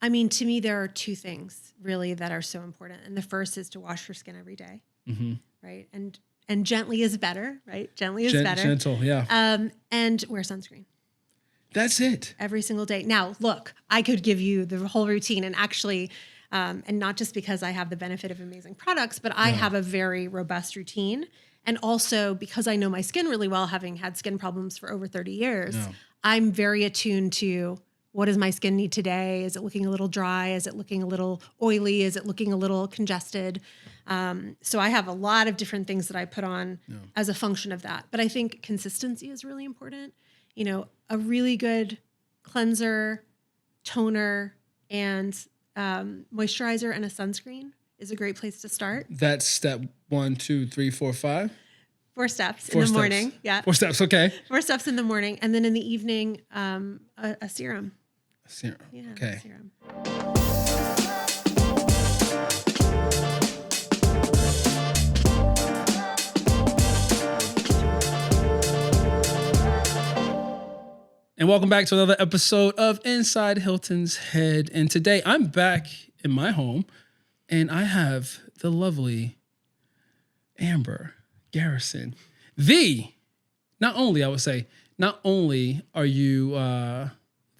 I mean, to me, there are two things really that are so important. And the first is to wash your skin every day, right? And gently is better, right? Gently is better. Gentle, yeah. And wear sunscreen. That's it. Every single day. Now, look, I could give you the whole routine and actually, and not just because I have the benefit of amazing products, but I have a very robust routine. And also because I know my skin really well, having had skin problems for over 30 years, I'm very attuned to what does my skin need today? Is it looking a little dry? Is it looking a little oily? Is it looking a little congested? So I have a lot of different things that I put on as a function of that. But I think consistency is really important. You know, a really good cleanser, toner, and moisturizer and a sunscreen is a great place to start. That's step 1, 2, 3, 4, 5. 4 steps in the morning. Yeah. 4 steps. Okay. 4 steps in the morning. And then in the evening, a serum. A serum. Yeah. Okay. A serum. And welcome back to another episode of Inside Hilton's Head. And today I'm back in my home and I have the lovely Amber Garrison. Not only are you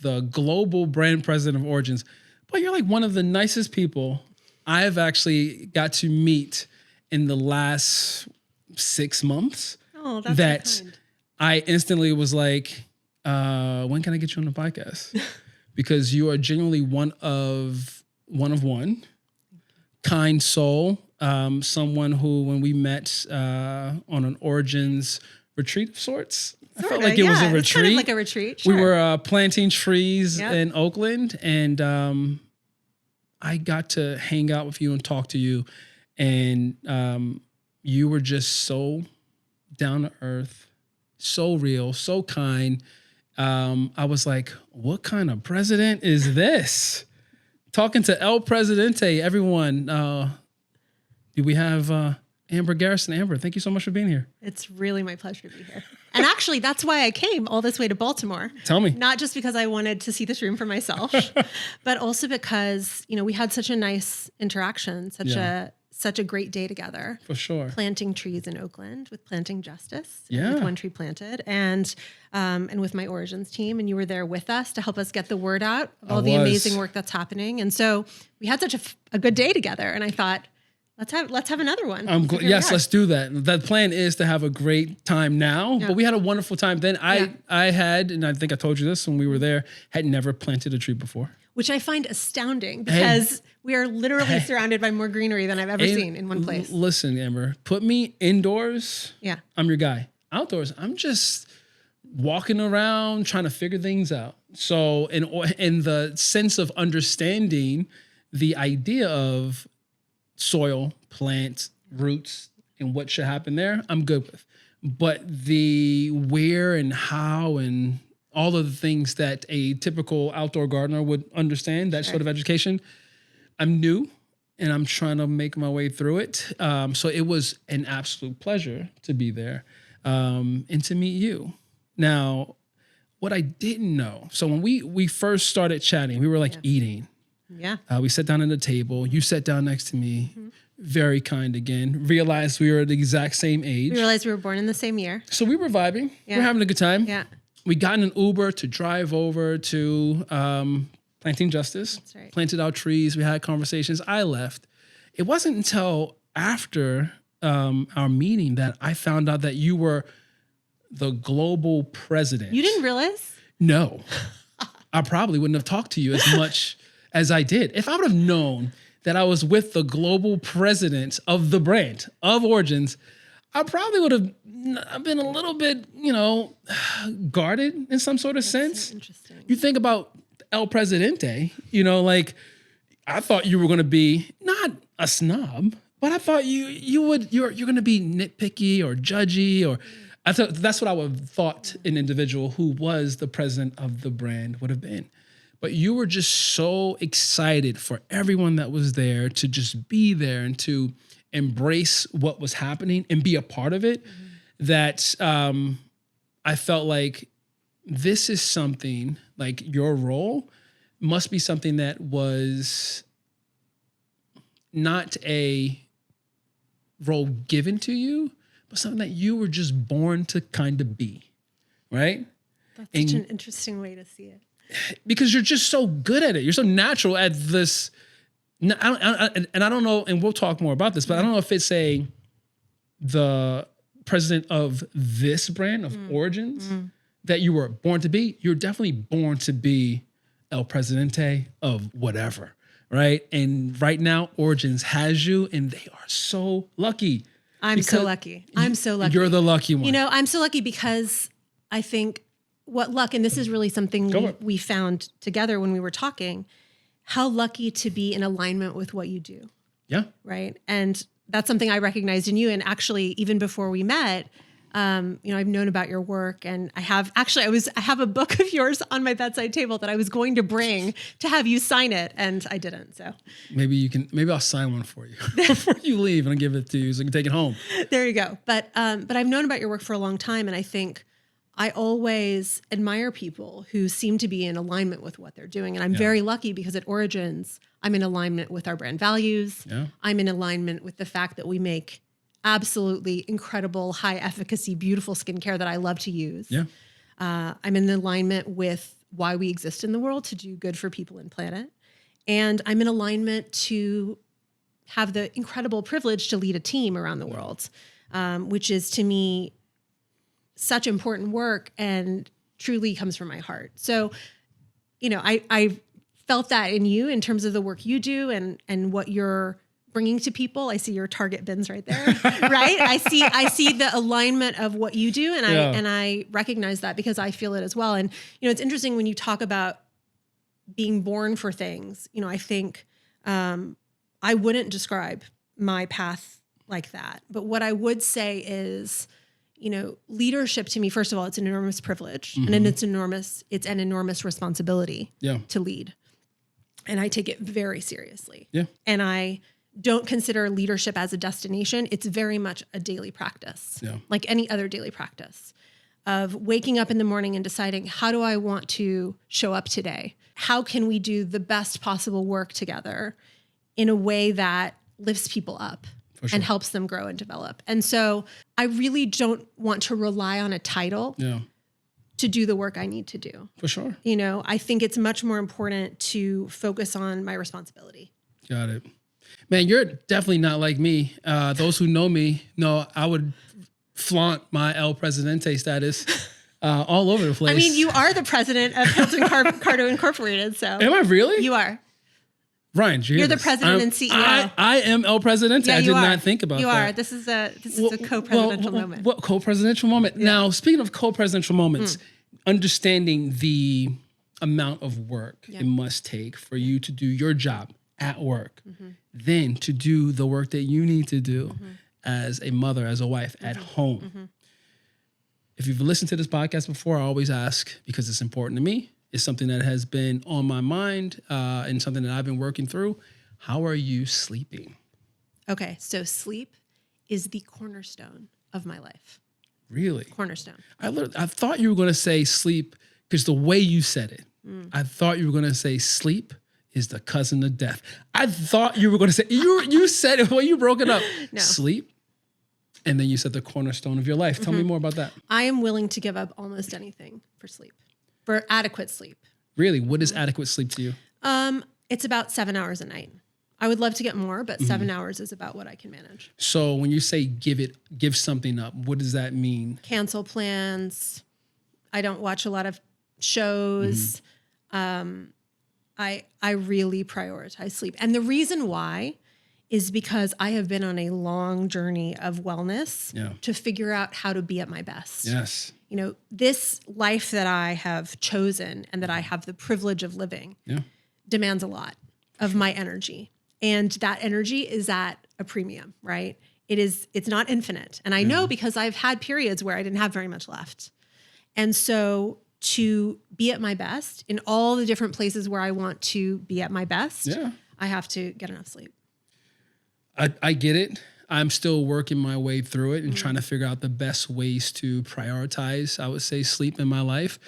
the global brand president of Origins, but you're like one of the nicest people I've actually got to meet in the last 6 months. Oh, that's that so kind. I instantly was like, when can I get you on the podcast? Because you are genuinely one of one, kind soul, someone who, when we met on an Origins retreat of sorts, I felt like it was a retreat. Kind of like a retreat. Sure. We were planting trees in Oakland, and I got to hang out with you and talk to you, and you were just so down to earth, so real, so kind. I was like, what kind of president is this? Talking to El Presidente, everyone. We have Amber Garrison. Amber, thank you so much for being here. It's really my pleasure to be here. And actually, that's why I came all this way to Baltimore. Tell me. Not just because I wanted to see this room for myself, but also because, you know, we had such a nice interaction, such a great day together. For sure. Planting trees in Oakland with Planting Justice. Yeah. With One Tree Planted and with my Origins team. And you were there with us to help us get the word out of all the amazing work that's happening. And so we had such a good day together. And I thought, let's have another one. Yes, let's do that. The plan is to have a great time now, but we had a wonderful time then. I had, and I think I told you this when we were there, had never planted a tree before. Which I find astounding because we are literally surrounded by more greenery than I've ever seen in one place. Listen, Amber, put me indoors. Yeah. I'm your guy. Outdoors, I'm just walking around trying to figure things out. So in the sense of understanding the idea of soil, plant, roots, and what should happen there, I'm good with. But the where and how and all of the things that a typical outdoor gardener would understand, that sort of education, I'm new and I'm trying to make my way through it. So it was an absolute pleasure to be there and to meet you. Now, what I didn't know, so when we first started chatting, we were like eating. Yeah. We sat down at the table. You sat down next to me. Mm-hmm. Very kind again. Realized we were the exact same age. We realized we were born in the same year. So we were vibing. Yeah. We were having a good time. Yeah. We got in an Uber to drive over to Planting Justice. That's right. Planted our trees. We had conversations. I left. It wasn't until after our meeting that I found out that you were the global president. You didn't realize? No. I probably wouldn't have talked to you as much as I did. If I would have known that I was with the global president of the brand, of Origins, I probably would have been a little bit, guarded in some sort of sense. So interesting. You think about El Presidente, like I thought you were going to be not a snob, but I thought you're going to be nitpicky or judgy, or I thought that's what I would have thought an individual who was the president of the brand would have been. But you were just so excited for everyone that was there to just be there and to embrace what was happening and be a part of it, that I felt like this is something, like your role must be something that was not a role given to you, but something that you were just born to kind of be, right? That's such an interesting way to see it. Because you're just so good at it. You're so natural at this. And I don't know, and we'll talk more about this, but I don't know if it's the president of this brand of Origins that you were born to be. You're definitely born to be El Presidente of whatever, right? And right now, Origins has you, and they are so lucky. I'm so lucky. You're the lucky one. You know, I'm so lucky because I think what luck, and this is really something we found together when we were talking, how lucky to be in alignment with what you do. Yeah. Right. And that's something I recognized in you. And actually, even before we met, I've known about your work, and I have a book of yours on my bedside table that I was going to bring to have you sign it, and I didn't. So maybe I'll sign one for you before you leave, and I'll give it to you so you can take it home. There you go. But I've known about your work for a long time, and I think I always admire people who seem to be in alignment with what they're doing. And I'm very lucky because at Origins, I'm in alignment with our brand values. Yeah. I'm in alignment with the fact that we make absolutely incredible, high efficacy, beautiful skincare that I love to use. Yeah. I'm in alignment with why we exist in the world, to do good for people and planet. And I'm in alignment to have the incredible privilege to lead a team around the world, which is to me such important work and truly comes from my heart. So, I felt that in you in terms of the work you do and what you're bringing to people. I see your Target bins right there, right? I see the alignment of what you do, and I recognize that because I feel it as well. And it's interesting when you talk about being born for things. I think I wouldn't describe my path like that, but what I would say is, leadership to me, first of all, it's an enormous privilege, and then it's an enormous responsibility to lead. And I take it very seriously. Yeah. And I don't consider leadership as a destination. It's very much a daily practice, like any other daily practice of waking up in the morning and deciding, how do I want to show up today? How can we do the best possible work together in a way that lifts people up? And helps them grow and develop. And so I really don't want to rely on a title to do the work I need to do. For sure. I think it's much more important to focus on my responsibility. Got it. Man, you're definitely not like me. Those who know me know I would flaunt my El Presidente status all over the place. I mean, you are the president of Hilton Cardo Incorporated. So am I really? You are. Ryan, you're the president and CEO. I am El Presidente. I did not think about that. You are. This is a co-presidential moment. What co-presidential moment? Yeah. Now, speaking of co-presidential moments, understanding the amount of work it must take for you to do your job at work, then to do the work that you need to do as a mother, as a wife at home. If you've listened to this podcast before, I always ask, because it's important to me, it's something that has been on my mind and something that I've been working through. How are you sleeping? Okay, so sleep is the cornerstone of my life. Really? Cornerstone. I thought you were going to say sleep because the way you said it, I thought you were going to say sleep is the cousin of death. I thought you were going to say, you said it when you broke it up. No. Sleep. And then you said the cornerstone of your life. Tell me more about that. I am willing to give up almost anything for sleep. For adequate sleep. Really? What is adequate sleep to you? It's about 7 hours a night. I would love to get more, but 7 hours is about what I can manage. So when you say give something up, what does that mean? Cancel plans. I don't watch a lot of shows. I really prioritize sleep. And the reason why is because I have been on a long journey of wellness to figure out how to be at my best. Yes. This life that I have chosen and that I have the privilege of living demands a lot of my energy. And that energy is at a premium, right? It's not infinite. And I know because I've had periods where I didn't have very much left. And so to be at my best in all the different places where I want to be at my best, I have to get enough sleep. I get it. I'm still working my way through it and trying to figure out the best ways to prioritize, I would say, sleep in my life.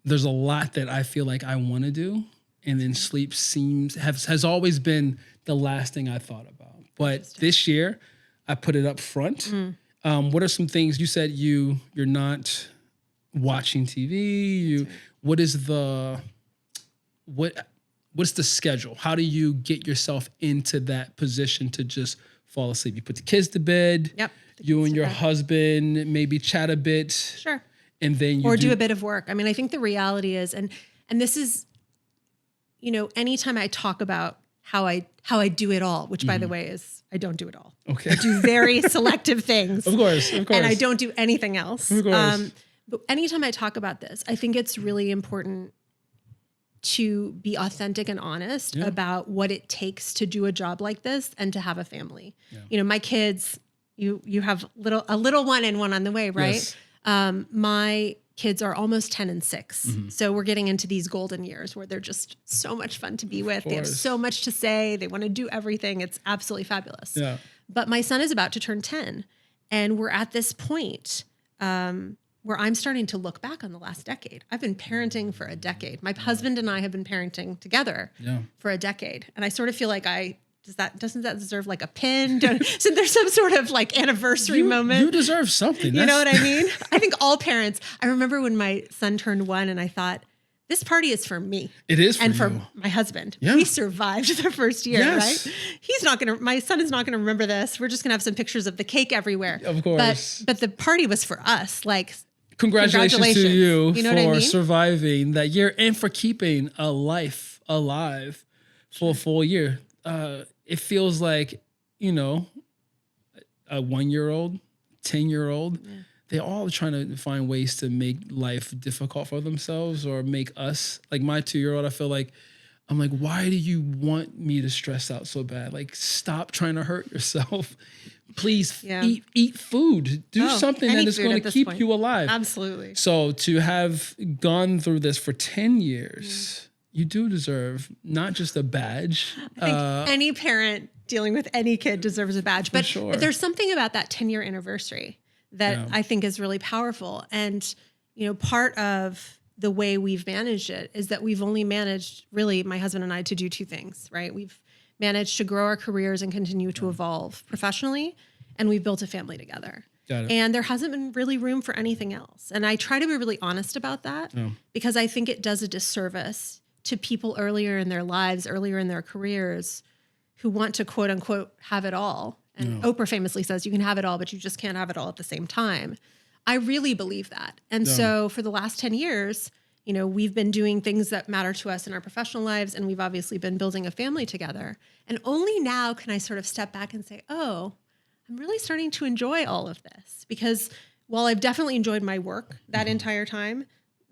there's a lot that I feel like I want to do, and then sleep has always been the last thing I thought about. But this year, I put it up front. What are some things you said you're not watching TV? What's the schedule? How do you get yourself into that position to just fall asleep? You put the kids to bed. Yep. You and your husband maybe chat a bit. Sure. And then you do a bit of work. I mean, I think the reality is, and this is, anytime I talk about how I do it all, which by the way is I don't do it all. Okay. I do very selective things. Of course. And I don't do anything else. Of course. But anytime I talk about this, I think it's really important to be authentic and honest about what it takes to do a job like this and to have a family. Yeah. My kids, you have a little one and one on the way, right? Yes. My kids are almost 10 and 6. Mm-hmm. So we're getting into these golden years where they're just so much fun to be with. They have so much to say. They want to do everything. It's absolutely fabulous. Yeah. But my son is about to turn 10. And we're at this point where I'm starting to look back on the last decade. I've been parenting for a decade. My husband and I have been parenting together for a decade. And I sort of feel like doesn't that deserve like a pin? So there's some sort of like anniversary moment. You deserve something. You know what I mean? I think all parents, I remember when my son turned 1 and I thought, this party is for me. It is for you. My husband. Yeah. We survived the first year, right? My son is not going to remember this. We're just going to have some pictures of the cake everywhere. Of course. But the party was for us. Like, Congratulations to you, for surviving that year and for keeping a life alive for a full year. It feels like, a 1-year-old, 10-year-old, they're all trying to find ways to make life difficult for themselves or make us, like my 2-year-old, I feel like, I'm like, why do you want me to stress out so bad? Like, stop trying to hurt yourself. Please eat food. Do something that is going to keep you alive. Absolutely. So to have gone through this for 10 years, you do deserve not just a badge. I think any parent dealing with any kid deserves a badge. But there's something about that 10-year anniversary that I think is really powerful. And, part of the way we've managed it is that we've only managed, really, my husband and I, to do 2 things, right? We've managed to grow our careers and continue to evolve professionally, and we've built a family together. Got it. And there hasn't been really room for anything else. And I try to be really honest about that because I think it does a disservice to people earlier in their lives, earlier in their careers, who want to, quote unquote, have it all. And Oprah famously says, you can have it all, but you just can't have it all at the same time. I really believe that. And so for the last 10 years, we've been doing things that matter to us in our professional lives, and we've obviously been building a family together. And only now can I sort of step back and say, oh, I'm really starting to enjoy all of this. Because while I've definitely enjoyed my work that entire time,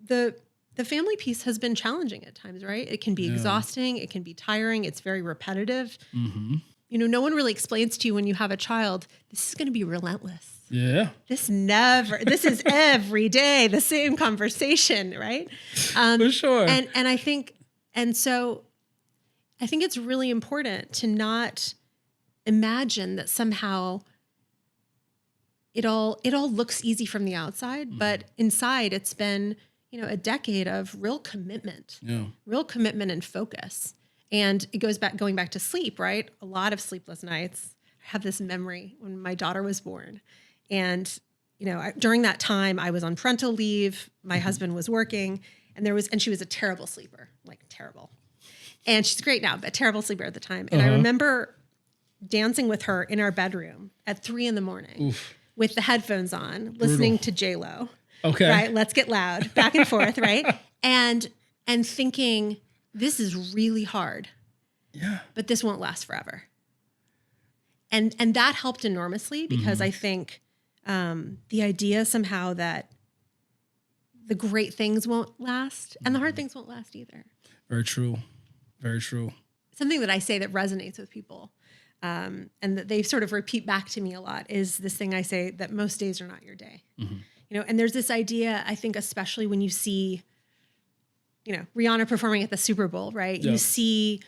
the family piece has been challenging at times, right? It can be exhausting. It can be tiring. It's very repetitive. Mm-hmm. No one really explains to you when you have a child, this is going to be relentless. Yeah. This is every day, the same conversation, right? For sure. And I think it's really important to not imagine that somehow it all looks easy from the outside, but inside it's been, a decade of real commitment and focus. And it going back to sleep, right? A lot of sleepless nights. I have this memory when my daughter was born. And, during that time I was on parental leave. My husband was working and she was a terrible sleeper, like terrible. And she's great now, but terrible sleeper at the time. And I remember dancing with her in our bedroom at 3 a.m. with the headphones on, listening to J-Lo. Okay. Right. Let's get loud, back and forth. Right. And thinking, this is really hard. Yeah. But this won't last forever. And that helped enormously because I think the idea somehow that the great things won't last and the hard things won't last either. Very true. Very true. Something that I say that resonates with people and that they sort of repeat back to me a lot is this thing I say that most days are not your day. Mm-hmm. And there's this idea, I think, especially when you see, Rihanna performing at the Super Bowl, right? Yep. You see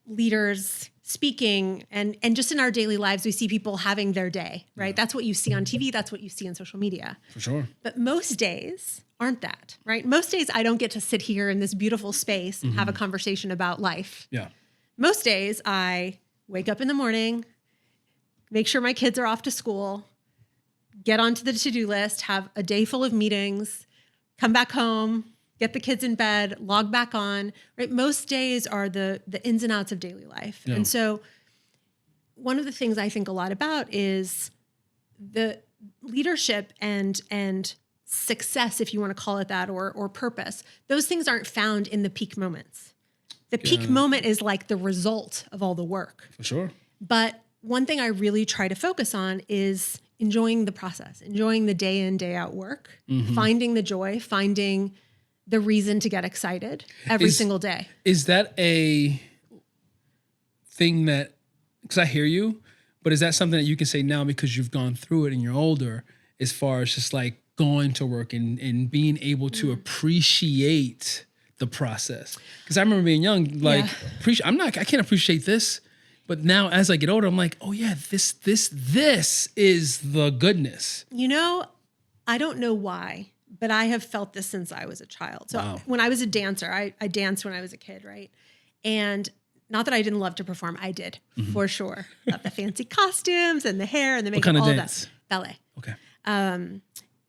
leaders speaking and just in our daily lives, we see people having their day, right? That's what you see on TV. That's what you see on social media. For sure. But most days aren't that, right? Most days I don't get to sit here in this beautiful space and have a conversation about life. Yeah. Most days I wake up in the morning, make sure my kids are off to school, get onto the to-do list, have a day full of meetings, come back home, get the kids in bed, log back on, right? Most days are the ins and outs of daily life. Yeah. And so one of the things I think a lot about is the leadership and success, if you want to call it that, or purpose. Those things aren't found in the peak moments. The peak moment is like the result of all the work. For sure. But one thing I really try to focus on is enjoying the process, enjoying the day in, day out work, finding the joy, finding the reason to get excited every single day. Is that a thing that, because I hear you, but is that something that you can say now because you've gone through it and you're older, as far as just like going to work and being able to appreciate the process? Because I remember being young, like, I can't appreciate this. But now as I get older, I'm like, oh yeah, this is the goodness. You know, I don't know why, but I have felt this since I was a child. So when I was a dancer, I danced when I was a kid, right? And not that I didn't love to perform, I did, for sure. Love the fancy costumes and the hair and the makeup, what kind of all dance? that. Ballet. Okay.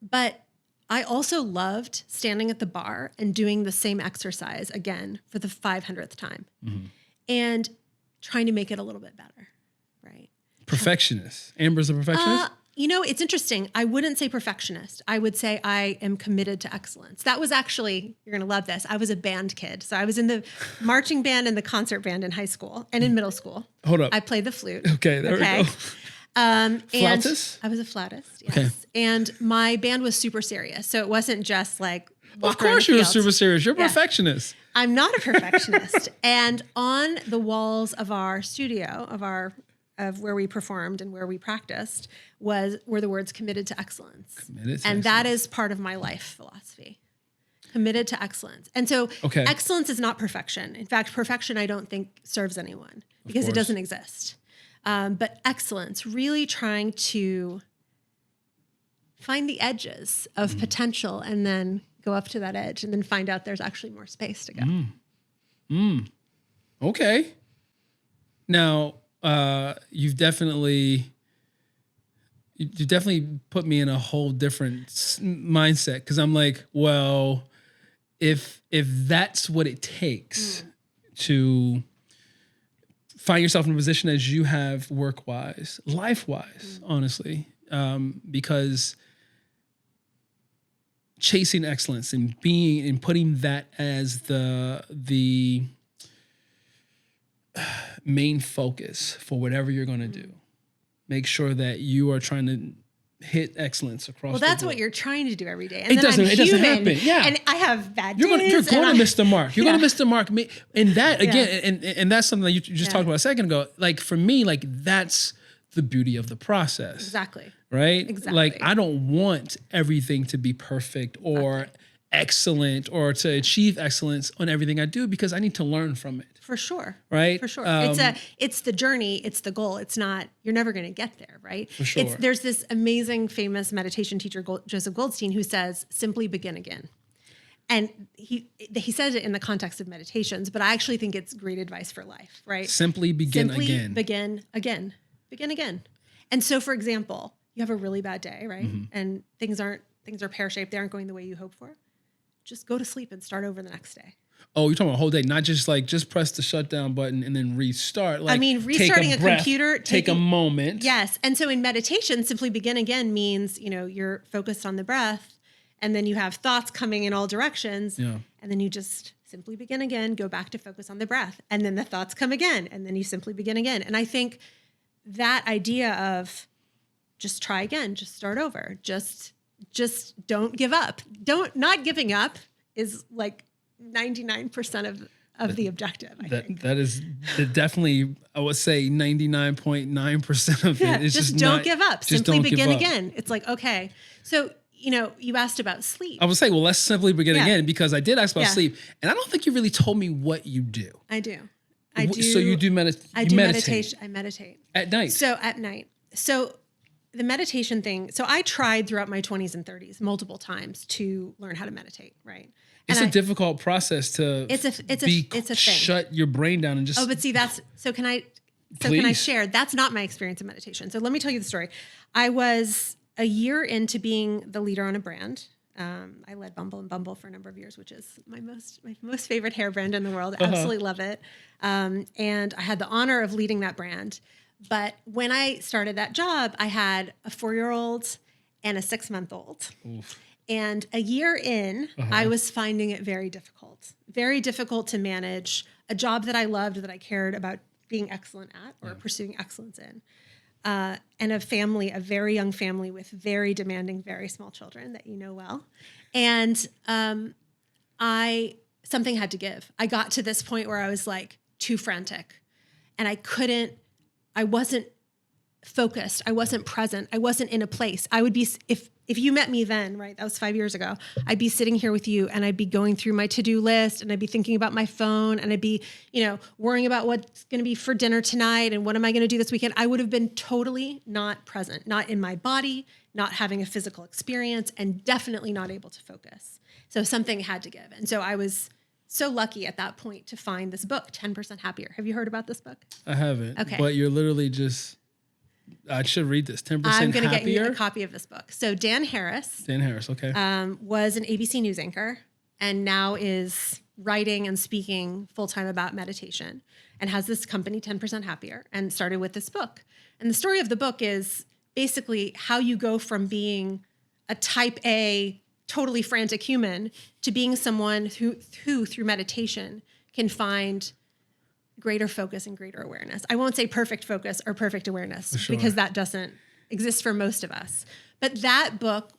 But I also loved standing at the bar and doing the same exercise again for the 500th time and trying to make it a little bit better, right? Perfectionist. Amber's a perfectionist? You know, it's interesting. I wouldn't say perfectionist. I would say I am committed to excellence. That was actually, you're going to love this. I was a band kid. So I was in the marching band and the concert band in high school and in middle school. Hold up. I played the flute. Okay, there we go. Flautist? I was a flautist, yes. Okay. And my band was super serious. So it wasn't just like walk Of around course the you're field. super serious. You're a perfectionist. I'm not a perfectionist. And on the walls of our studio, of where we performed and where we practiced, were the words "committed to excellence." Committed to and that excellence. is part of my life philosophy. Committed to excellence. And so excellence is not perfection. In fact, perfection I don't think serves anyone because it doesn't exist. But excellence, really trying to find the edges of potential and then go up to that edge and then find out there's actually more space to go. Okay. Now, you've definitely put me in a whole different mindset, because I'm like, well, if that's what it takes to find yourself in a position as you have work-wise, life-wise, honestly, because chasing excellence and putting that as the main focus for whatever you're going to do. Make sure that you are trying to hit excellence across. Well, the that's board. what you're trying to do every day. And It then doesn't. I'm It doesn't human, happen. Yeah, and I have bad you're days. going to miss the mark. You're going to miss the mark. And that again, and that's something that you just talked about a second ago. Like for me, like that's the beauty of the process. Exactly. Right. Exactly. Like I don't want everything to be perfect or excellent or to achieve excellence on everything I do, because I need to learn from it. For sure. Right. For sure. It's the journey. It's the goal. It's not, you're never going to get there. Right. For sure. There's this amazing, famous meditation teacher, Joseph Goldstein, who says, simply begin again. And he says it in the context of meditations, but I actually think it's great advice for life. Right. Simply begin again. Begin again. Begin again. And so, for example, you have a really bad day, right? And things are pear-shaped. They aren't going the way you hope for. Just go to sleep and start over the next day. Oh, you're talking about a whole day, not just like just press the shutdown button and then restart. Like, I mean, restarting take a breath, computer, take a moment. Yes. And so in meditation, simply begin again means, you're focused on the breath, and then you have thoughts coming in all directions. Yeah. And then you just simply begin again, go back to focus on the breath. And then the thoughts come again, and then you simply begin again. And I think that idea of just try again, just start over, just don't give up. Not giving up is like 99% of the objective. I think. That is definitely, I would say 99.9% of it. It's just don't give up. Simply begin again. It's like, okay. So, you asked about sleep. I would say, well, let's simply begin again, because I did ask about Yeah. sleep, and I don't think you really told me what you do. I do. I do. So you do I do meditation. I meditate at night. So at night. So the meditation thing. So I tried throughout my 20s and 30s multiple times to learn how to meditate. Right. It's a difficult process to. It's a thing. Shut your brain down and just. Oh, but see, that's so. Can I? So Please. Can I share? That's not my experience in meditation. So let me tell you the story. I was a year into being the leader on a brand. I led Bumble and Bumble for a number of years, which is my most favorite hair brand in the world. Absolutely love it. And I had the honor of leading that brand. But when I started that job, I had a 4-year-old and a 6-month-old. Oof. And a year in, I was finding it very difficult to manage a job that I loved, that I cared about being excellent at or pursuing excellence in. And a very young family with very demanding, very small children that you know well. And something had to give. I got to this point where I was like too frantic and I wasn't focused. I wasn't present. I wasn't in a place. I would be, if you met me then, right, that was 5 years ago, I'd be sitting here with you and I'd be going through my to-do list and I'd be thinking about my phone and I'd be, worrying about what's going to be for dinner tonight and what am I going to do this weekend. I would have been totally not present, not in my body, not having a physical experience, and definitely not able to focus. So something had to give. And so I was so lucky at that point to find this book, 10% Happier. Have you heard about this book? I haven't. Okay. But you're literally just... I should read this. 10% Happier. I'm going to get you a copy of this book. So Dan Harris. Okay. Was an ABC News anchor and now is writing and speaking full-time about meditation and has this company, 10% Happier, and started with this book. And the story of the book is basically how you go from being a type A, totally frantic human to being someone who through meditation can find greater focus and greater awareness. I won't say perfect focus or perfect awareness because that doesn't exist for most of us. But that book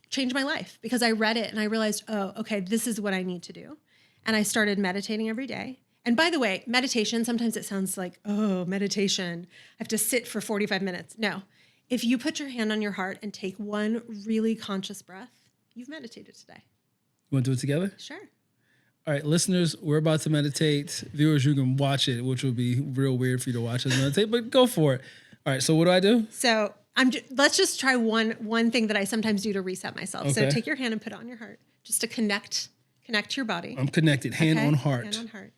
changed my life because I read it and I realized, oh, okay, this is what I need to do. And I started meditating every day. And by the way, meditation, sometimes it sounds like, oh, meditation, I have to sit for 45 minutes. No, if you put your hand on your heart and take one really conscious breath, you've meditated today. You want to do it together? Sure. All right, listeners, we're about to meditate. Viewers, you can watch it, which will be real weird for you to watch us meditate, but go for it. All right, so what do I do? So let's just try one thing that I sometimes do to reset myself. Okay. So take your hand and put it on your heart, just to connect to your body. I'm connected, hand on heart. Hand on heart.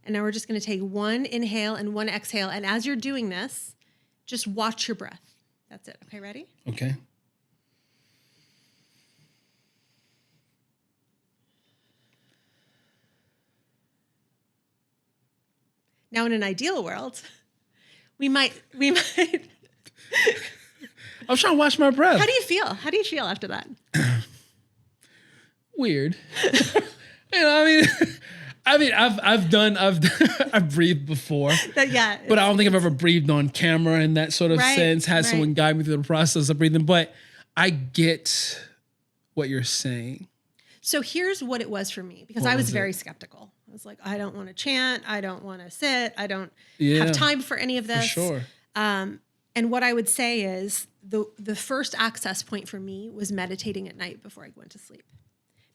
And now we're just going to take one inhale and one exhale. And as you're doing this, just watch your breath. That's it. Okay, ready? Okay. Now, in an ideal world, we might. I was trying to watch my breath. How do you feel? How do you feel after that? Weird. I've breathed before. Yeah. But I don't think I've ever breathed on camera in that sort of sense, had someone guide me through the process of breathing. But I get what you're saying. So here's what it was for me, because I was very skeptical. I was like, I don't want to chant. I don't want to sit. I don't have time for any of this. For sure. And what I would say is the first access point for me was meditating at night before I went to sleep.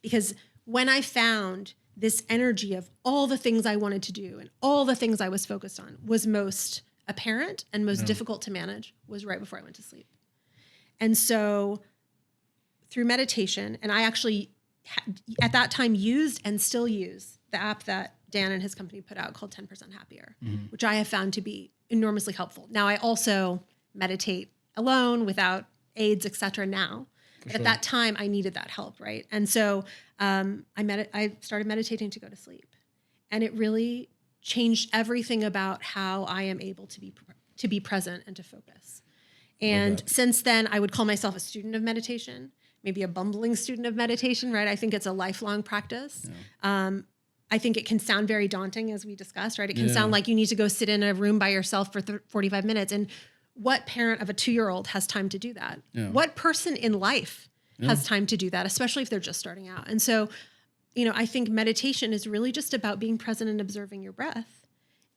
Because when I found this energy of all the things I wanted to do and all the things I was focused on was most apparent and most difficult to manage was right before I went to sleep. And so through meditation, and I actually at that time used and still use the app that Dan and his company put out called 10% Happier, which I have found to be enormously helpful. Now I also meditate alone without aids, et cetera now. But at that time I needed that help, right? And so I started meditating to go to sleep. And it really changed everything about how I am able to be present and to focus. And since then, I would call myself a student of meditation, maybe a bumbling student of meditation, right? I think it's a lifelong practice. Yeah. I think it can sound very daunting, as we discussed, right? It can sound like you need to go sit in a room by yourself for 45 minutes. And what parent of a 2-year-old has time to do that? Yeah. What person in life has time to do that, especially if they're just starting out? And so, I think meditation is really just about being present and observing your breath.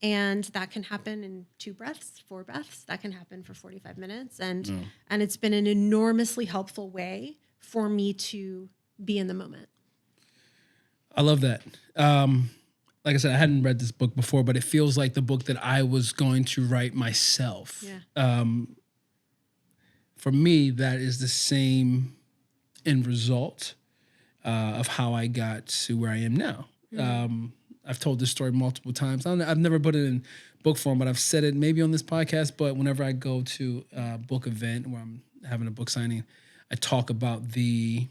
And that can happen in 2 breaths, 4 breaths. That can happen for 45 minutes. And it's been an enormously helpful way for me to be in the moment. I love that. like I said, I hadn't read this book before, but it feels like the book that I was going to write myself. Yeah. For me, that is the same end result of how I got to where I am now. I've told this story multiple times. I've never put it in book form, but I've said it maybe on this podcast. But whenever I go to a book event where I'm having a book signing, I talk about the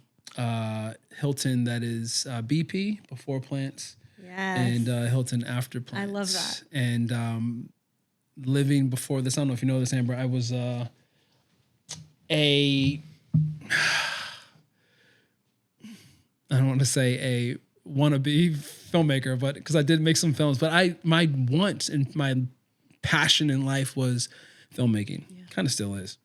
Hilton that is BP, before plants, Yes. and Hilton after plants. I love that. And living before this, I don't know if you know this, Amber, I was a I don't want to say a wannabe filmmaker, but because I did make some films, but my want and my passion in life was filmmaking. Yeah. Kind of still is.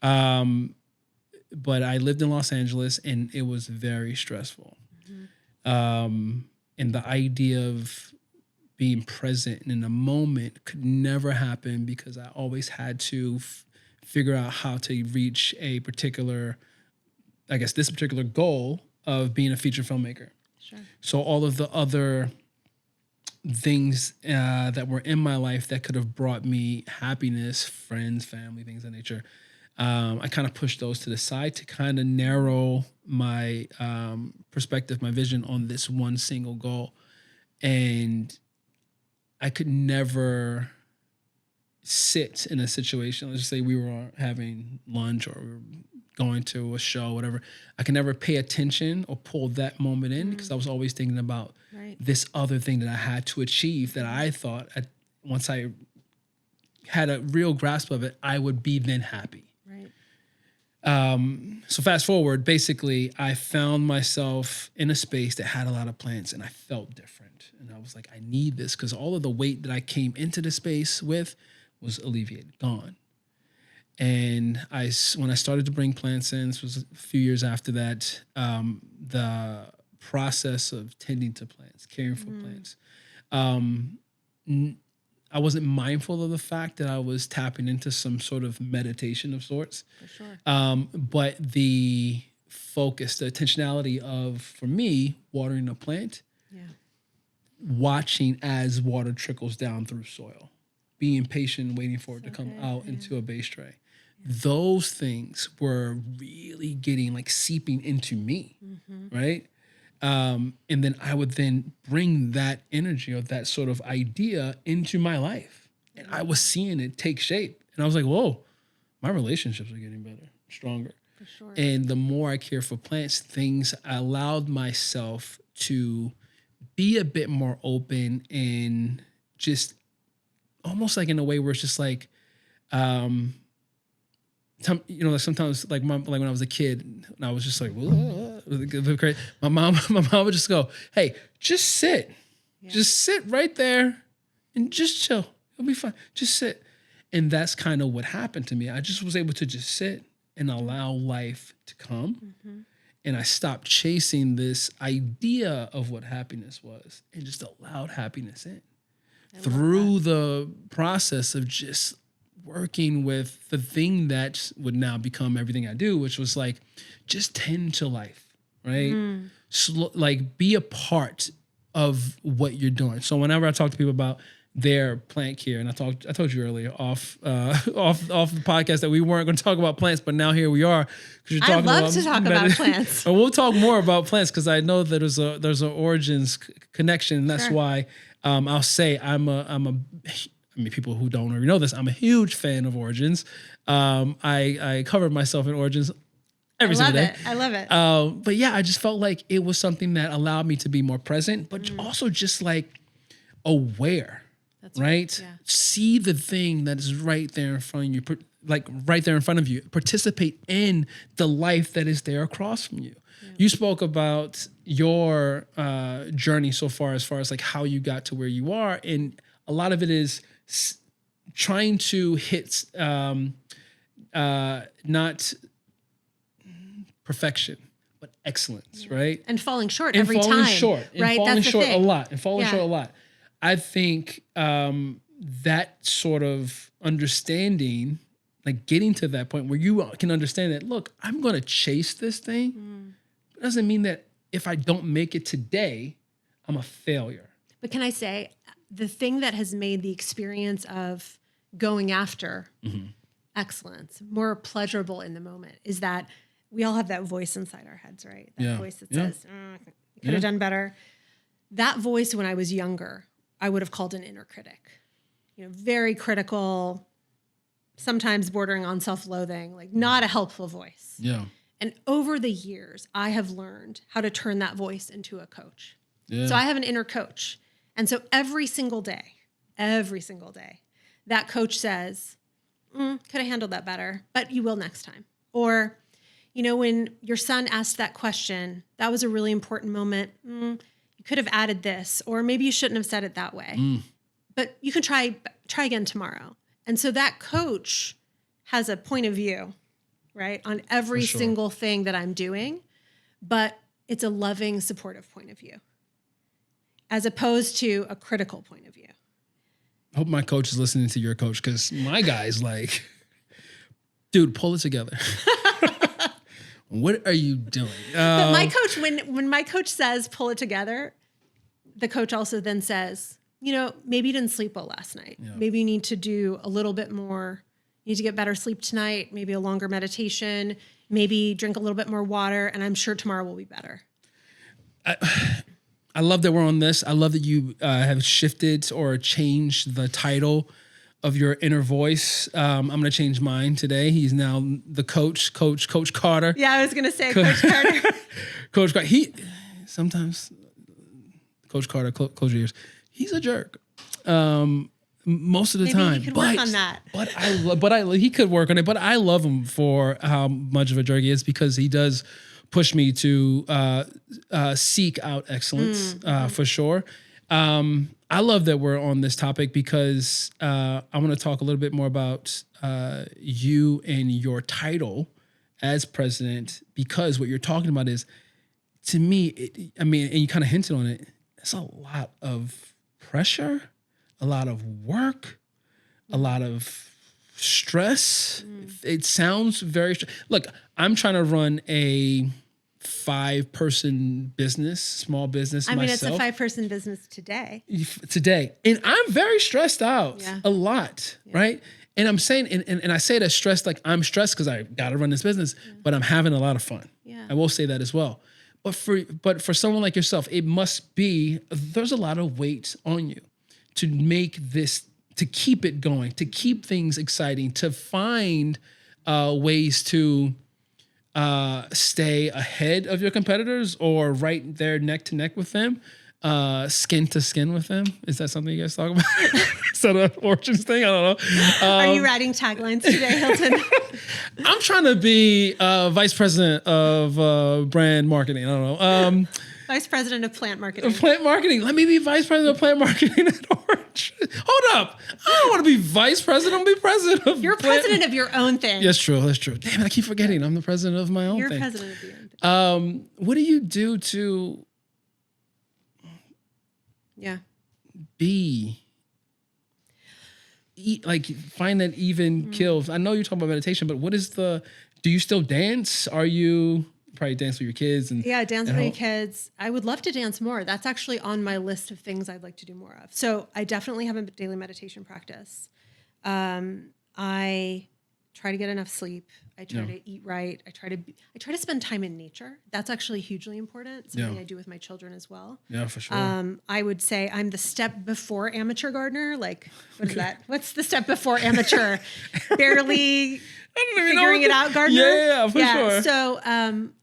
But I lived in Los Angeles and it was very stressful. And the idea of being present in a moment could never happen because I always had to figure out how to reach a particular, I guess, this particular goal of being a feature filmmaker. Sure. So all of the other things that were in my life that could have brought me happiness, friends, family, things of that nature, I kind of pushed those to the side to kind of narrow my perspective, my vision on this one single goal. And I could never sit in a situation, let's just say we were having lunch or we were going to a show, whatever. I can never pay attention or pull that moment in because I was always thinking about this other thing that I had to achieve that I thought once I had a real grasp of it, I would be then happy. Right. So fast forward, basically, I found myself in a space that had a lot of plants and I felt different. And I was like, I need this because all of the weight that I came into the space with was alleviated, gone. And when I started to bring plants in, this was a few years after that, the process of tending to plants, caring for plants, I wasn't mindful of the fact that I was tapping into some sort of meditation of sorts. For sure. But the focus, the intentionality of, for me, watering a plant, watching as water trickles down through soil, being patient, waiting for it to come out into a base tray. Those things were really getting seeping into me, right? And then I would then bring that energy or that sort of idea into my life. And I was seeing it take shape. And I was like, whoa, my relationships are getting better, stronger. For sure. And the more I care for plants, I allowed myself to be a bit more open and just almost like in a way where it's just like, sometimes like when I was a kid, and I was just like, my mom would just go, "Hey, just sit, just sit right there, and just chill. It'll be fine. Just sit." And that's kind of what happened to me. I just was able to just sit and allow life to come, and I stopped chasing this idea of what happiness was, and just allowed happiness in through the process of just working with the thing that would now become everything I do, which was just tend to life, right? Be a part of what you're doing. So whenever I talk to people about their plant care, and I told you earlier off the podcast that we weren't going to talk about plants, but now here we are because you're talking I love to talk about plants. And we'll talk more about plants because I know that there's an origins connection, and that's why I'll say people who don't already know this, I'm a huge fan of origins. I covered myself in origins every single day. I love it. But yeah, I just felt like it was something that allowed me to be more present, but also just aware, right? Yeah. See the thing that is right there in front of you, right there in front of you. Participate in the life that is there across from you. Yeah. You spoke about your journey so far as how you got to where you are, and a lot of it is trying to hit not perfection, but excellence, right? And falling short And every falling time. short, and right? falling That's the short thing. a lot, and falling short a lot. I think that sort of understanding, getting to that point where you can understand that, look, I'm going to chase this thing. It doesn't mean that if I don't make it today, I'm a failure. But can I say, the thing that has made the experience of going after excellence more pleasurable in the moment is that we all have that voice inside our heads, right? That voice that says, you could have done better. That voice, when I was younger, I would have called an inner critic. Very critical, sometimes bordering on self-loathing, like not a helpful voice. Yeah. And over the years, I have learned how to turn that voice into a coach. Yeah. So I have an inner coach. And so every single day, that coach says, could have handled that better, but you will next time. Or, when your son asked that question, that was a really important moment. You could have added this, or maybe you shouldn't have said it that way. But you can try again tomorrow. And so that coach has a point of view, right, on every single thing that I'm doing, but it's a loving, supportive point of view, as opposed to a critical point of view. I hope my coach is listening to your coach, because my guy's like, dude, pull it together. What are you doing? But my coach, when my coach says pull it together, the coach also then says, maybe you didn't sleep well last night. Yeah. Maybe you need to do a little bit more. You need to get better sleep tonight, maybe a longer meditation, maybe drink a little bit more water, and I'm sure tomorrow will be better. I love that we're on this. I love that you have shifted or changed the title of your inner voice. I'm going to change mine today. He's now the Coach Carter. Yeah, I was going to say Coach Carter. Coach Carter. Sometimes Coach Carter, close your ears. He's a jerk. Most of the time. Maybe he could work on that. He could work on it, but I love him for how much of a jerk he is, because he does push me to seek out excellence for sure. I love that we're on this topic, because I want to talk a little bit more about you and your title as president, because what you're talking about is, to me, and you kind of hinted on it, it's a lot of pressure, a lot of work, a lot of stress. It sounds very, look, I'm trying to run a 5-person business, small business myself. It's a 5-person business today. And I'm very stressed out a lot, right? And I'm saying, and I say that stressed, like I'm stressed because I got to run this business, but I'm having a lot of fun. Yeah. I will say that as well. But for someone like yourself, it must be, there's a lot of weight on you to make this, to keep it going, to keep things exciting, to find ways to stay ahead of your competitors, or right there neck to neck with them, skin to skin with them. Is that something you guys talk about? Is that an origins thing? I don't know. Are you writing taglines today, Hilton? I'm trying to be vice president of brand marketing. I don't know. Vice president of plant marketing. Plant marketing. Let me be vice president of plant marketing at Orange. Hold up. I don't want to be vice president. I'll be president of You're president of your own thing. That's true. Damn it, I keep forgetting. I'm the president of my own thing. You're president of your own thing. What do you do to find that even kills? I know you're talking about meditation, but do you still dance? Are you probably dance with your kids? Dance with your kids. I would love to dance more. That's actually on my list of things I'd like to do more of. So I definitely have a daily meditation practice. I try to get enough sleep. I try to eat right. I try to spend time in nature. That's actually hugely important. Something I do with my children as well. Yeah, for sure. I would say I'm the step before amateur gardener. Like, what is that? What's the step before amateur? Barely figuring it out gardener. Yeah, for sure. So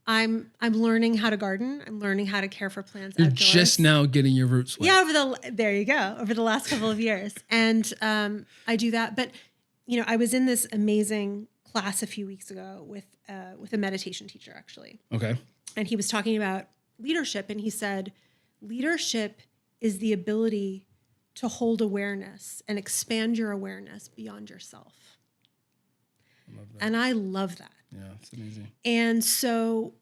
I'm learning how to garden. I'm learning how to care for plants You're outdoors. just now getting your roots wet. Yeah, there you go. Over the last couple of years. And I do that. But, I was in this amazing class a few weeks ago with a meditation teacher, actually. Okay. And he was talking about leadership, and he said, leadership is the ability to hold awareness and expand your awareness beyond yourself. I love that. And I love that. Yeah, it's amazing. And so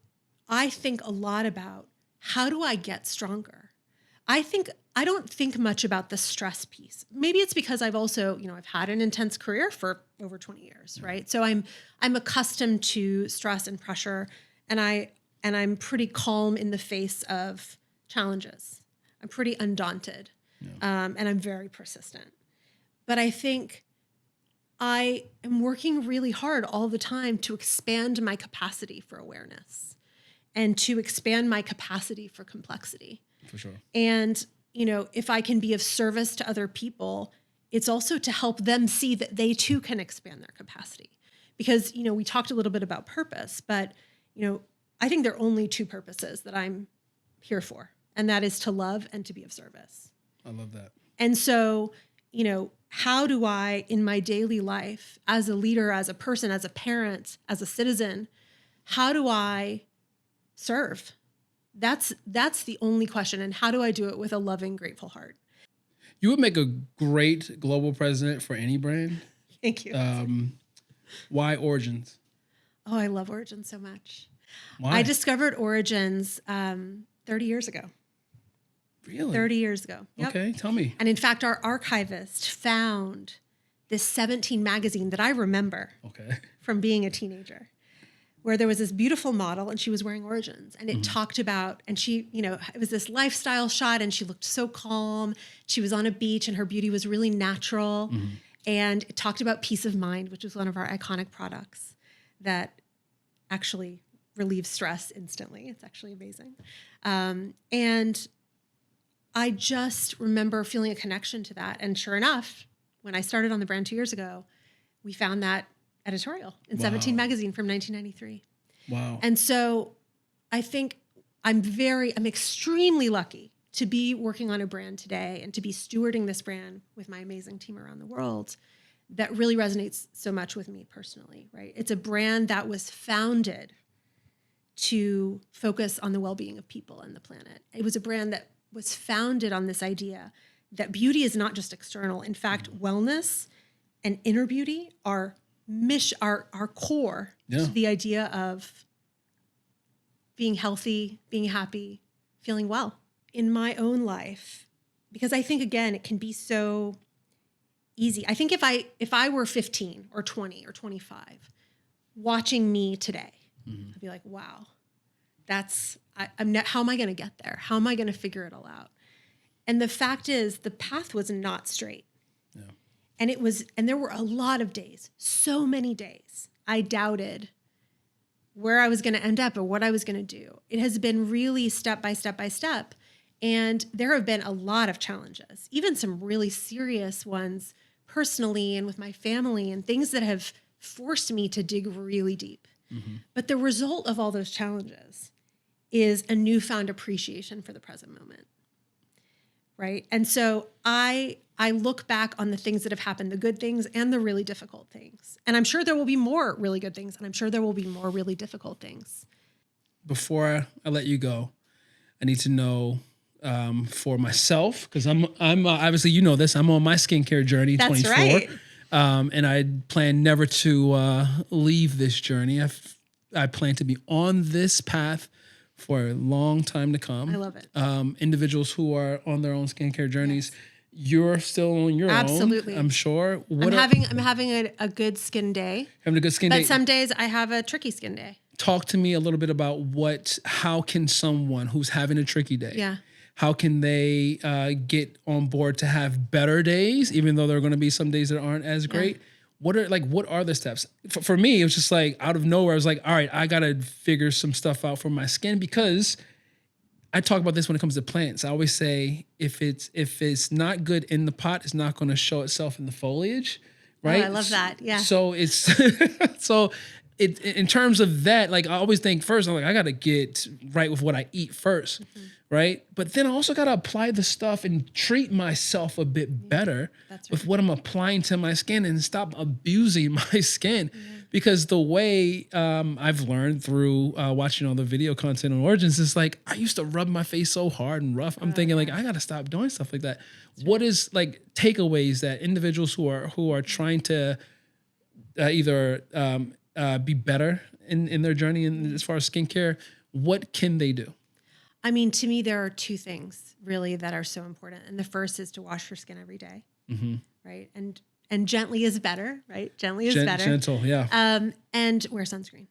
I think a lot about, how do I get stronger? I don't think much about the stress piece. Maybe it's because I've also, I've had an intense career for over 20 years, right? So I'm accustomed to stress and pressure, and I'm pretty calm in the face of challenges. I'm pretty undaunted. And I'm very persistent. But I think I am working really hard all the time to expand my capacity for awareness and to expand my capacity for complexity. For sure. And, if I can be of service to other people, it's also to help them see that they too can expand their capacity. Because, we talked a little bit about purpose, but, I think there are only two purposes that I'm here for, and that is to love and to be of service. I love that. And so, how do I, in my daily life, as a leader, as a person, as a parent, as a citizen, how do I serve? That's the only question. And how do I do it with a loving, grateful heart? You would make a great global president for any brand. Thank you. Why Origins? Oh, I love Origins so much. Why? I discovered Origins 30 years ago. Really? 30 years ago. Yep. Okay, tell me. And in fact, our archivist found this 17 magazine that I remember from being a teenager, where there was this beautiful model and she was wearing Origins, and it talked about, and she, it was this lifestyle shot and she looked so calm. She was on a beach and her beauty was really natural. And it talked about peace of mind, which was one of our iconic products that actually relieves stress instantly. It's actually amazing. And I just remember feeling a connection to that. And sure enough, when I started on the brand 2 years ago, we found that editorial in 17 magazine from 1993. Wow. And so I think I'm extremely lucky to be working on a brand today and to be stewarding this brand with my amazing team around the world that really resonates so much with me personally, right? It's a brand that was founded to focus on the well-being of people and the planet. It was a brand that was founded on this idea that beauty is not just external. In fact, wellness and inner beauty are core to the idea of being healthy, being happy, feeling well. In my own life, because I think, again, it can be so easy. I think if I were 15 or 20 or 25 watching me today, I'd be like, wow, how am I going to get there? How am I going to figure it all out? And the fact is, the path was not straight. Yeah. And there were a lot of days, so many days, I doubted where I was going to end up or what I was going to do. It has been really step by step by step. And there have been a lot of challenges, even some really serious ones personally and with my family, and things that have forced me to dig really deep. But the result of all those challenges is a newfound appreciation for the present moment, right? And so I look back on the things that have happened, the good things and the really difficult things. And I'm sure there will be more really good things, and I'm sure there will be more really difficult things. Before I let you go, I need to know for myself, because I'm obviously, you know this, I'm on my skincare journey. That's 24. right. And I plan never to leave this journey. I plan to be on this path for a long time to come. I love it. Individuals who are on their own skincare journeys, you're still on your own. Absolutely. I'm sure. I'm having a good skin day. Having a good skin day. But some days I have a tricky skin day. Talk to me a little bit about how can someone who's having a tricky day, how can they get on board to have better days, even though there are going to be some days that aren't as great? What are the steps? For me, it was just like out of nowhere. I was like, all right, I got to figure some stuff out for my skin, because I talk about this when it comes to plants. I always say, if it's not good in the pot, it's not going to show itself in the foliage, right? Oh, I love that. Yeah. So it's in terms of that, like I always think first, I'm like, I got to get right with what I eat first. Right. But then I also got to apply the stuff and treat myself a bit better with what I'm applying to my skin, and stop abusing my skin. Because the way I've learned through watching all the video content on Origins is like, I used to rub my face so hard and rough. I'm thinking like, I got to stop doing stuff like that. What is like takeaways that individuals who are trying to either be better in their journey and as far as skincare, what can they do? I mean, to me, there are two things really that are so important. And the first is to wash your skin every day, right? And gently is better, right? Gently is better. Gentle, yeah. And wear sunscreen.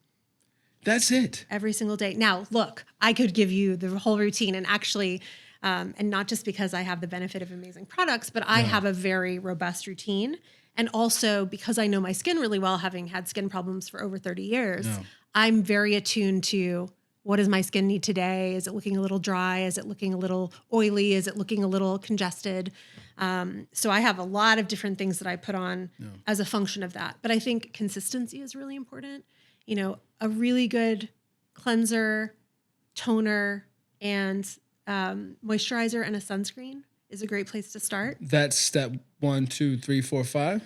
That's it. Every single day. Now, look, I could give you the whole routine. And actually, And not just because I have the benefit of amazing products, but I have a very robust routine. And also because I know my skin really well, having had skin problems for over 30 years, I'm very attuned to what does my skin need today? Is it looking a little dry? Is it looking a little oily? Is it looking a little congested? So I have a lot of different things that I put on as a function of that. But I think consistency is really important. You know, a really good cleanser, toner, and moisturizer and a sunscreen is a great place to start. That's step 1, 2, 3, 4, 5.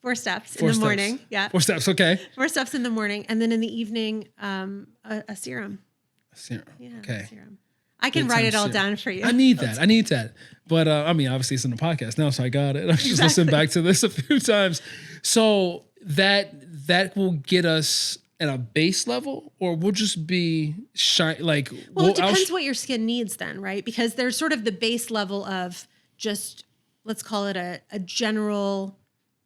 4 steps in the morning. Yeah. 4 steps. Okay. 4 steps in the morning. And then in the evening, a serum. A serum. Yeah. Okay. Serum. I can write it all down for you. I need that. But I mean, obviously it's in the podcast now, so I got it. I just listened back to this a few times. So that will get us at a base level, or we'll just be shy. Like, well, it depends what your skin needs then, right? Because there's sort of the base level of just, let's call it a general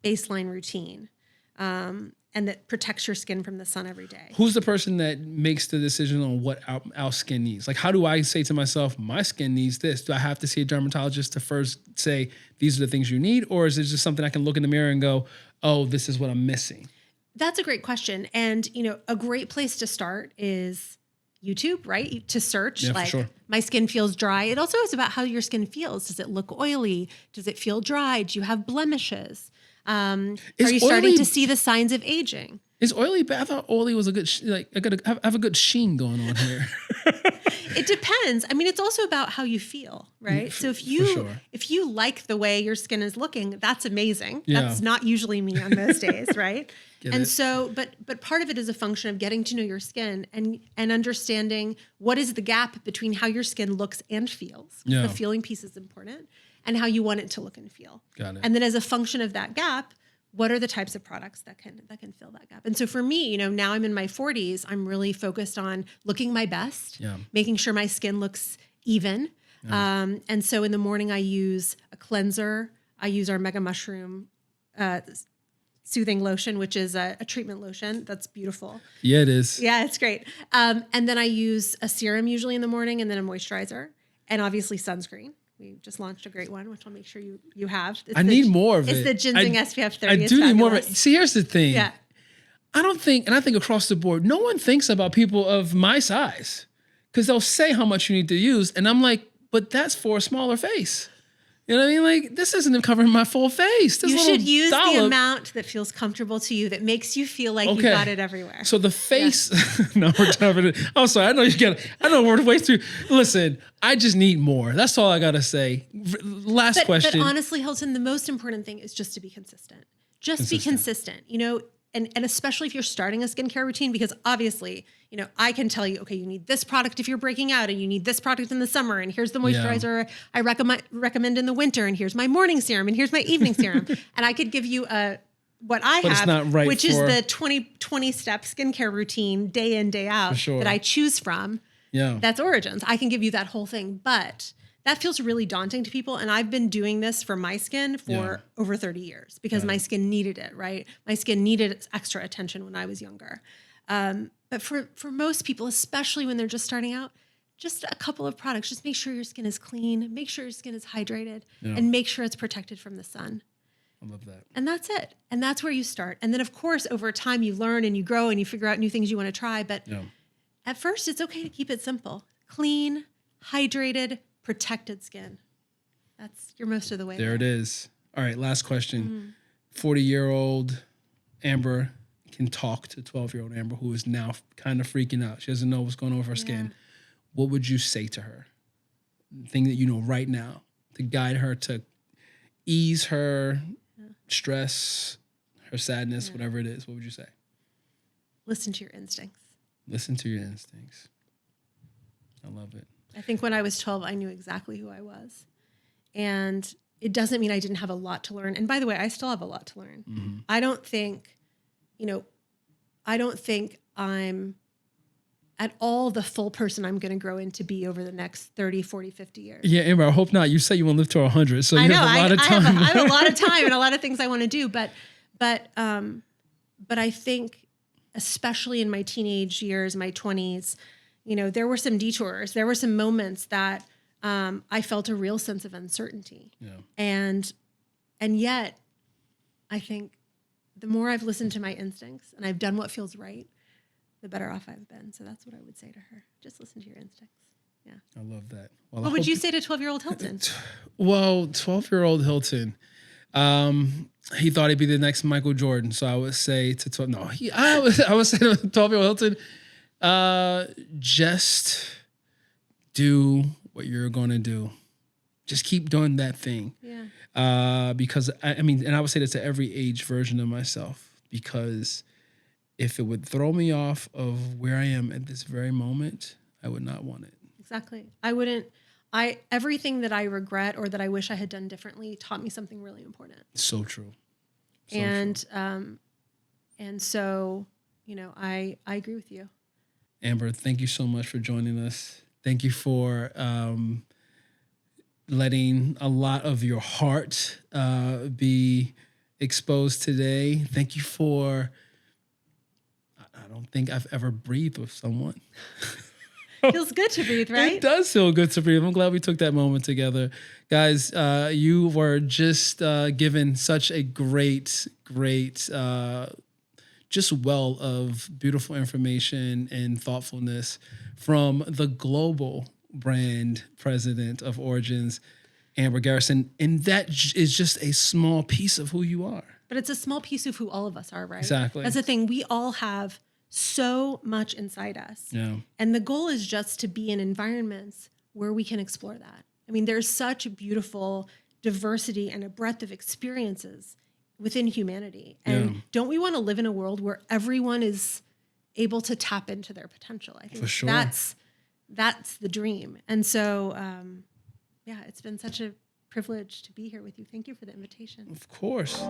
baseline routine. And that protects your skin from the sun every day. Who's the person that makes the decision on what our skin needs? Like, how do I say to myself, my skin needs this? Do I have to see a dermatologist to first say, these are the things you need? Or is it just something I can look in the mirror and go, oh, this is what I'm missing? That's a great question. And, you know, a great place to start is YouTube, right? To search, my skin feels dry. It also is about how your skin feels. Does it look oily? Does it feel dry? Do you have blemishes? Are you starting to see the signs of aging? Is oily bad? I thought oily was a good, I have a good sheen going on here. It depends. I mean, it's also about how you feel, right? So if you like the way your skin is looking, that's amazing. Yeah. That's not usually me on most days, right? So, but part of it is a function of getting to know your skin and understanding what is the gap between how your skin looks and feels. Yeah. The feeling piece is important. And how you want it to look and feel. Got it. And then as a function of that gap, what are the types of products that can fill that gap? And so for me, you know, now I'm in my 40s, I'm really focused on looking my best, making sure my skin looks even. And so in the morning I use a cleanser. I use our Mega Mushroom Soothing Lotion, which is a treatment lotion. That's beautiful. Yeah, it is. Yeah, it's great. And then I use a serum usually in the morning and then a moisturizer and obviously sunscreen. We just launched a great one, which I'll make sure you have. I need more of it. It's the Ginseng SPF 30. I do need more of it. See, here's the thing. Yeah. I think across the board, no one thinks about people of my size because they'll say how much you need to use. And I'm like, but that's for a smaller face. You know what I mean? Like, this isn't covering my full face. You should use the amount that feels comfortable to you, that makes you feel like you got it everywhere. So the face, no, we're covering it. I'm sorry. I know we're way too. Listen, I just need more. That's all I got to say. Last question. But honestly, Hilton, the most important thing is just to be consistent. Be consistent, you know, and especially if you're starting a skincare routine, because obviously, you know, I can tell you, okay, you need this product if you're breaking out, and you need this product in the summer, and here's the moisturizer I recommend in the winter, and here's my morning serum, and here's my evening serum. And I could give you what I have, which is the 20 step skincare routine, day in, day out, that I choose from. Yeah. That's Origins. I can give you that whole thing, but that feels really daunting to people. And I've been doing this for my skin for over 30 years because my skin needed it, right? My skin needed extra attention when I was younger. But for most people, especially when they're just starting out, just a couple of products, just make sure your skin is clean, make sure your skin is hydrated, and make sure it's protected from the sun. I love that. And that's it. And that's where you start. And then, of course, over time, you learn and you grow and you figure out new things you want to try. But at first, it's okay to keep it simple. Clean, hydrated, protected skin. You're most of the way there. It is. All right, last question. 40-year-old Amber can talk to 12-year-old Amber, who is now kind of freaking out. She doesn't know what's going on with her skin. What would you say to her? The thing that you know right now to guide her, to ease her stress, her sadness, whatever it is. What would you say? Listen to your instincts. Listen to your instincts. I love it. I think when I was 12, I knew exactly who I was. And it doesn't mean I didn't have a lot to learn. And by the way, I still have a lot to learn. Mm-hmm. I don't think I'm at all the full person I'm going to grow into be over the next 30, 40, 50 years. Yeah, Amber, I hope not. You say you want to live to 100, so you have a lot of time. I have a lot of time and a lot of things I want to do. But I think, especially in my teenage years, my 20s, you know, there were some detours. There were some moments that I felt a real sense of uncertainty. Yeah. And yet, I think the more I've listened to my instincts and I've done what feels right, the better off I've been. So that's what I would say to her. Just listen to your instincts. Yeah. I love that. Well, What would you say to 12-year-old Hilton? Well, 12-year-old Hilton, he thought he'd be the next Michael Jordan. So I would say to 12, no, I would say to 12-year-old Hilton, just do what you're going to do. Just keep doing that thing. Yeah. Because I mean, and I would say this to every age version of myself, because if it would throw me off of where I am at this very moment, I would not want it. Exactly. Everything that I regret or that I wish I had done differently taught me something really important. So true. And so, you know, I agree with you. Amber, thank you so much for joining us. Thank you for letting a lot of your heart be exposed today. Thank you for, I don't think I've ever breathed with someone. Feels good to breathe, right? It does feel good to breathe. I'm glad we took that moment together. Guys, you were just given such a great, just well of beautiful information and thoughtfulness from the global brand president of Origins, Amber Garrison. And that is just a small piece of who you are. But it's a small piece of who all of us are, right? Exactly. That's the thing. We all have so much inside us. Yeah. And the goal is just to be in environments where we can explore that. I mean, there's such a beautiful diversity and a breadth of experiences within humanity. And don't we want to live in a world where everyone is able to tap into their potential? I think For sure. that's the dream. And so, yeah, it's been such a privilege to be here with you. Thank you for the invitation. Of course.